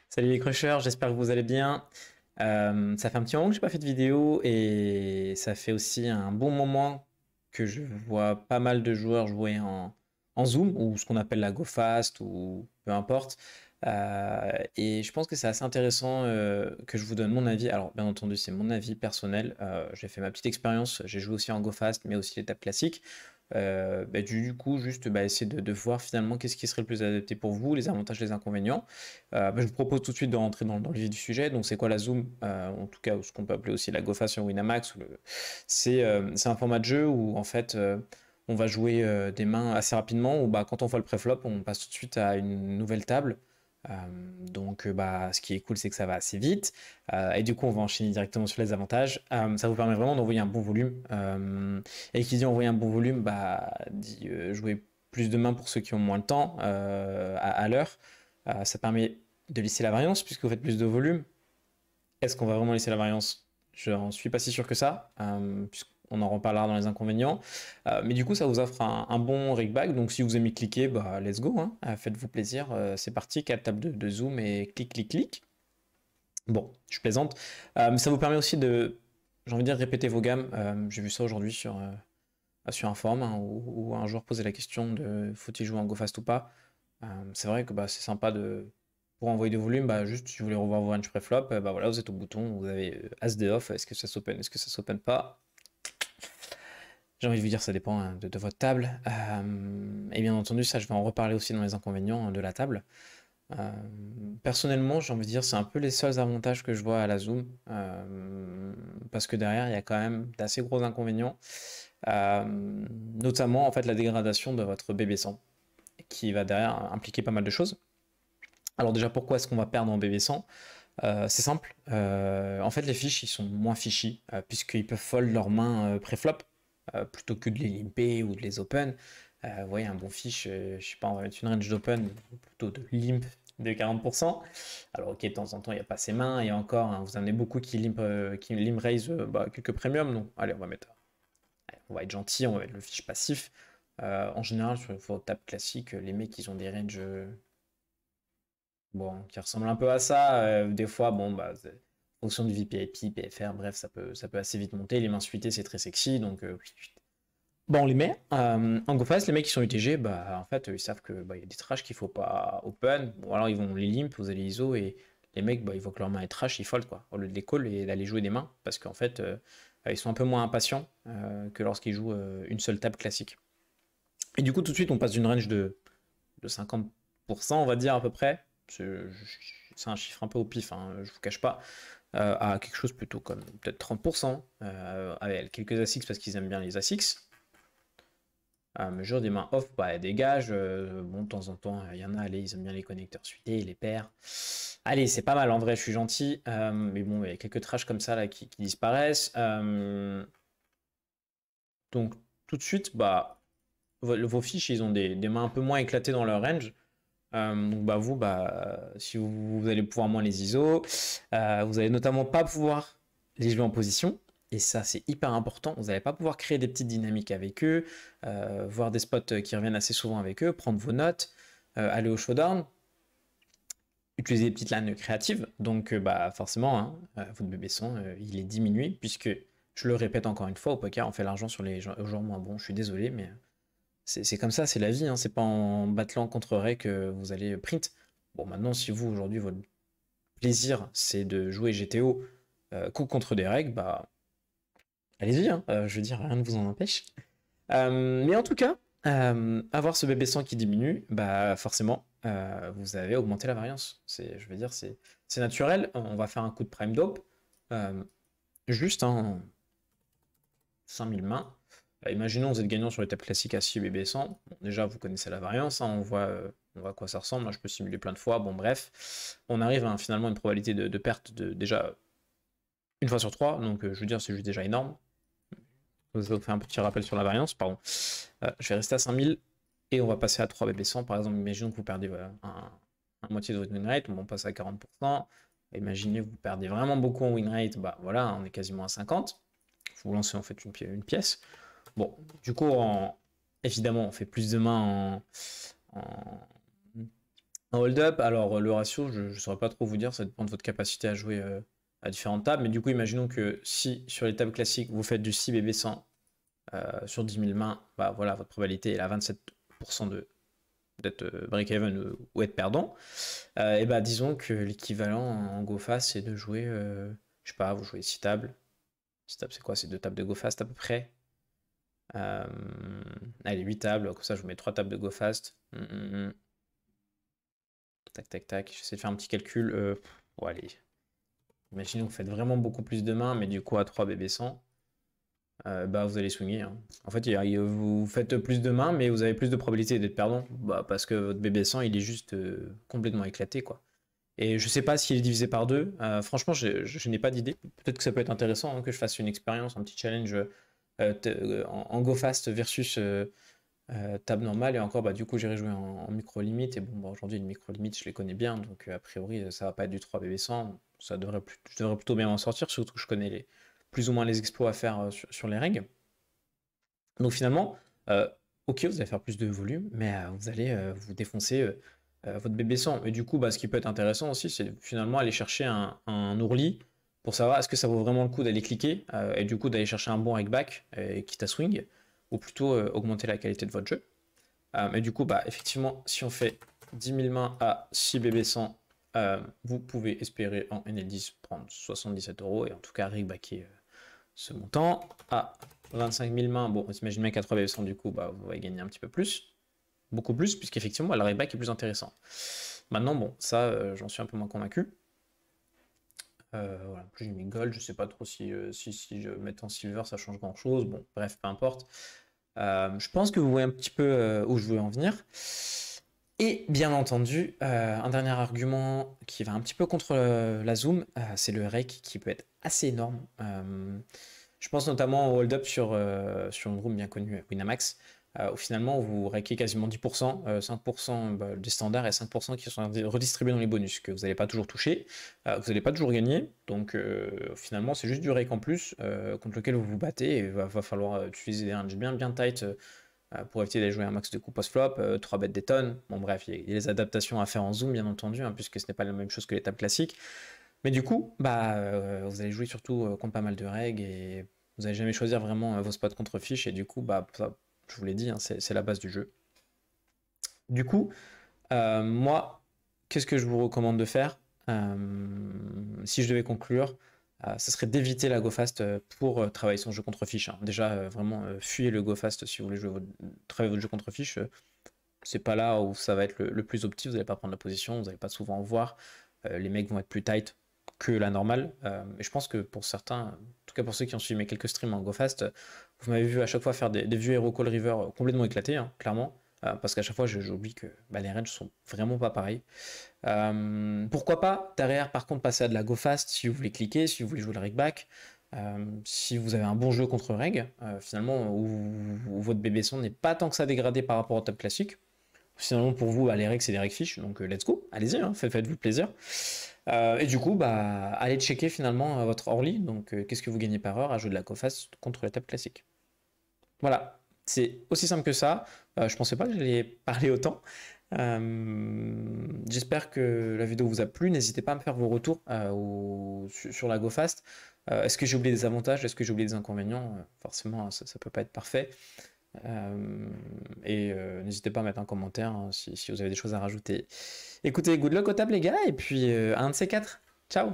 Salut les crushers, j'espère que vous allez bien. Ça fait un petit moment que j'ai pas fait de vidéo et ça fait aussi un bon moment que je vois pas mal de joueurs jouer en Zoom ou ce qu'on appelle la Go Fast ou peu importe. Et je pense que c'est assez intéressant que je vous donne mon avis. Alors bien entendu c'est mon avis personnel. J'ai fait ma petite expérience, j'ai joué aussi en Go Fast mais aussi l'étape classique. Du coup, juste essayer de voir finalement qu'est-ce qui serait le plus adapté pour vous, les avantages, les inconvénients. Je vous propose tout de suite de rentrer dans le vif du sujet. Donc, c'est quoi la Zoom? En tout cas, ce qu'on peut appeler aussi la GoFast sur Winamax. C'est un format de jeu où, en fait, on va jouer des mains assez rapidement. Ou quand on voit le préflop, on passe tout de suite à une nouvelle table. Euh, Ce qui est cool, c'est que ça va assez vite. Et du coup, on va enchaîner directement sur les avantages. Ça vous permet vraiment d'envoyer un bon volume. Et qui dit envoyer un bon volume, dit jouer plus de mains pour ceux qui ont moins de temps à l'heure. Ça permet de laisser la variance puisque vous faites plus de volume. Est-ce qu'on va vraiment laisser la variance? Je n'en suis pas si sûr que ça, puisqu'on en reparlera dans les inconvénients. Mais du coup, ça vous offre un bon rig-back. Donc, si vous aimez cliquer, let's go, hein. Faites-vous plaisir. C'est parti, 4 tables de zoom et clic, clic, clic. Bon, je plaisante. Mais ça vous permet aussi de, j'ai envie de dire, répéter vos gammes. J'ai vu ça aujourd'hui sur un forum hein, où un joueur posait la question de faut-il jouer en go fast ou pas. C'est vrai que c'est sympa pour envoyer du volume, juste si vous voulez revoir vos range préflop, voilà, vous êtes au bouton, vous avez As de off, est-ce que ça s'open, est-ce que ça s'open pas? J'ai envie de vous dire, ça dépend hein, de votre table. Et bien entendu, ça, je vais en reparler aussi dans les inconvénients hein, de la table. Euh, Personnellement, j'ai envie de dire, c'est un peu les seuls avantages que je vois à la Zoom, parce que derrière, il y a quand même d'assez gros inconvénients, euh, notamment en fait la dégradation de votre BB100, qui va derrière impliquer pas mal de choses. Alors déjà, pourquoi est-ce qu'on va perdre en BB100? C'est simple. En fait, les fiches, ils sont moins fichis, puisqu'ils peuvent fold leurs mains pré-flop, plutôt que de les limper ou de les open. Vous voyez, un bon fiche, je sais pas, on va mettre une range d'open, plutôt de limp de 40%. Alors ok, de temps en temps, il n'y a pas ses mains, et encore, hein, vous en avez beaucoup qui limp raise quelques premiums, donc allez, on va être gentil, on va mettre le fiche passif. En général, sur vos tables classiques, les mecs, ils ont des ranges bon, qui ressemble un peu à ça. Des fois, en fonction du VPIP, PFR, bref, ça peut assez vite monter. Les mains suitées, c'est très sexy, donc bon, on les met. En go fast, les mecs qui sont UTG, en fait, ils savent que il y a des trash qu'il faut pas open. Bon, alors ils vont les limp, vous allez ISO, et les mecs, ils voient que leur main est trash, ils fold, quoi. Au lieu de les call et d'aller jouer des mains, parce qu'en fait, ils sont un peu moins impatients que lorsqu'ils jouent une seule table classique. Et du coup, tout de suite, on passe d'une range de 50%, on va dire à peu près. C'est un chiffre un peu au pif, hein, je vous cache pas, à quelque chose plutôt comme peut-être 30%, avec quelques ASICs parce qu'ils aiment bien les ASICs. Mesure des mains off, elles dégagent. Bon, de temps en temps, il y en a, allez, ils aiment bien les connecteurs suités, les paires. Allez, c'est pas mal, en vrai, je suis gentil. Mais bon, il y a quelques trash comme ça là, qui disparaissent. Donc, tout de suite, vos fiches, ils ont des mains un peu moins éclatées dans leur range. Si vous allez pouvoir moins les ISO, vous allez notamment pas pouvoir les jouer en position. Et ça, c'est hyper important. Vous n'allez pas pouvoir créer des petites dynamiques avec eux, voir des spots qui reviennent assez souvent avec eux, prendre vos notes, aller au showdown, utiliser des petites lanes créatives. Donc, forcément, hein, votre bébé son, il est diminué, puisque, je le répète encore une fois, au poker, on fait l'argent sur les joueurs moins bons. Je suis désolé, mais c'est comme ça, c'est la vie, hein. C'est pas en battlant contre Ray que vous allez print. Bon, maintenant, si vous, aujourd'hui, votre plaisir, c'est de jouer GTO coup contre des règles, allez-y, hein. Je veux dire, rien ne vous en empêche. Mais en tout cas, avoir ce BB 100 qui diminue, forcément, vous avez augmenté la variance. Je veux dire, c'est naturel. On va faire un coup de prime dope. Euh, Juste, hein, 5000 mains. Imaginons vous êtes gagnant sur l'étape classique à 6 BB 100. Bon, déjà, vous connaissez la variance, hein, on voit à quoi ça ressemble. Moi, je peux simuler plein de fois. Bon, bref, on arrive à finalement une probabilité de perte de déjà une fois sur 3. Donc, je veux dire, c'est juste déjà énorme. Je vous fais un petit rappel sur la variance, pardon. Je vais rester à 5000 et on va passer à 3 BB 100. Par exemple, imaginons que vous perdez un moitié de votre win rate, on passe à 40%. Imaginez que vous perdez vraiment beaucoup en win rate, voilà, on est quasiment à 50. Vous lancez en fait une pièce. Bon, du coup, évidemment, on fait plus de mains en, En hold-up, alors le ratio, je ne saurais pas trop vous dire, ça dépend de votre capacité à jouer à différentes tables. Mais du coup, imaginons que si sur les tables classiques, vous faites du 6 BB 100 sur 10 000 mains, bah voilà, votre probabilité est à 27% d'être break-even ou être perdant. Et bah disons que l'équivalent en go fast, c'est de jouer, je sais pas, vous jouez 6 tables. 6 tables, c'est quoi? C'est 2 tables de go fast à peu près. Euh, Allez, 8 tables, comme ça je vous mets 3 tables de go fast. Tac, tac, tac. J'essaie de faire un petit calcul. Bon, allez. Imaginez que vous faites vraiment beaucoup plus de mains, mais du coup à 3 BB 100, bah vous allez swinguer, hein. En fait, vous faites plus de mains, mais vous avez plus de probabilité d'être perdant. Bah, parce que votre BB 100, il est juste complètement éclaté, quoi. Et je sais pas s'il est divisé par deux. Franchement, je n'ai pas d'idée. Peut-être que ça peut être intéressant, hein, que je fasse une expérience, un petit challenge en go fast versus table normale. Et encore, bah, du coup, j'irai jouer en micro limite. Et bon, bah, aujourd'hui, les micro limite, je les connais bien. Donc, a priori, ça va pas être du 3 BB 100. Je devrais plutôt bien m'en sortir. Surtout que je connais plus ou moins les exploits à faire sur les règles. Donc, finalement, ok, vous allez faire plus de volume, mais vous allez vous défoncer votre BB 100. Et du coup, bah, ce qui peut être intéressant aussi, c'est finalement aller chercher un ourli pour savoir est-ce que ça vaut vraiment le coup d'aller cliquer et du coup d'aller chercher un bon rakeback quitte à swing ou plutôt augmenter la qualité de votre jeu. Mais du coup, bah, effectivement, si on fait 10 000 mains à 6 BB 100, vous pouvez espérer en NL10 prendre 77 euros et en tout cas rakebacker ce montant. À 25 000 mains, bon, on s'imagine bien qu'à 3 BB 100, du coup, bah, vous allez gagner un petit peu plus, beaucoup plus, puisqu'effectivement, le rakeback est plus intéressant. Maintenant, bon, ça, j'en suis un peu moins convaincu. Voilà, plus j'ai mis gold, je sais pas trop si je mets en silver, ça change grand chose. Bon, bref, peu importe. Je pense que vous voyez un petit peu où je veux en venir. Et bien entendu, un dernier argument qui va un petit peu contre la zoom, c'est le rake qui peut être assez énorme. Je pense notamment au hold-up sur une room bien connue, Winamax, où finalement vous raquez quasiment 10%, 5% bah, des standards et 5% qui sont redistribués dans les bonus, que vous n'allez pas toujours toucher, vous n'allez pas toujours gagner. Donc finalement, c'est juste du rake en plus contre lequel vous vous battez et il va falloir utiliser des ranges bien tight pour éviter d'aller jouer un max de coups post-flop, 3 bêtes des tonnes. Bon, bref, il y a les adaptations à faire en zoom, bien entendu, hein, puisque ce n'est pas la même chose que les tables classiques. Mais du coup, bah, vous allez jouer surtout contre pas mal de règles et vous n'allez jamais choisir vraiment vos spots contre fiche. Et du coup, bah, ça, je vous l'ai dit, hein, c'est la base du jeu. Du coup, moi, qu'est-ce que je vous recommande de faire si je devais conclure, ce serait d'éviter la go fast pour travailler son jeu contre fiche, hein. Déjà, vraiment, fuyez le go fast si vous voulez travailler votre jeu contre fiche. C'est pas là où ça va être le plus opti, vous n'allez pas prendre la position, vous n'allez pas souvent en voir. Les mecs vont être plus tight que la normale. Et je pense que pour certains, en tout cas pour ceux qui ont suivi mes quelques streams en GoFast, vous m'avez vu à chaque fois faire des vieux Hero Call River complètement éclatés, hein, clairement. Parce qu'à chaque fois, j'oublie que bah, les ranges sont vraiment pas pareils. Pourquoi pas derrière, par contre, passer à de la GoFast si vous voulez cliquer, si vous voulez jouer le rigback. Si vous avez un bon jeu contre reg, finalement, où votre BB son n'est pas tant que ça dégradé par rapport au top classique. Finalement, pour vous, bah, les règles, c'est des règles fiches, donc let's go, allez-y, hein, faites-vous plaisir. Et du coup, bah, allez checker finalement votre early, donc qu'est-ce que vous gagnez par heure à jouer de la GoFast contre la table classique. Voilà, c'est aussi simple que ça. Je pensais pas que j'allais parler autant. J'espère que la vidéo vous a plu. N'hésitez pas à me faire vos retours sur la GoFast. Est-ce que j'ai oublié des avantages? Est-ce que j'ai oublié des inconvénients? Forcément, ça peut pas être parfait. Et n'hésitez pas à mettre un commentaire hein, si vous avez des choses à rajouter. Écoutez, good luck aux tables les gars, et puis à un de ces quatre. Ciao!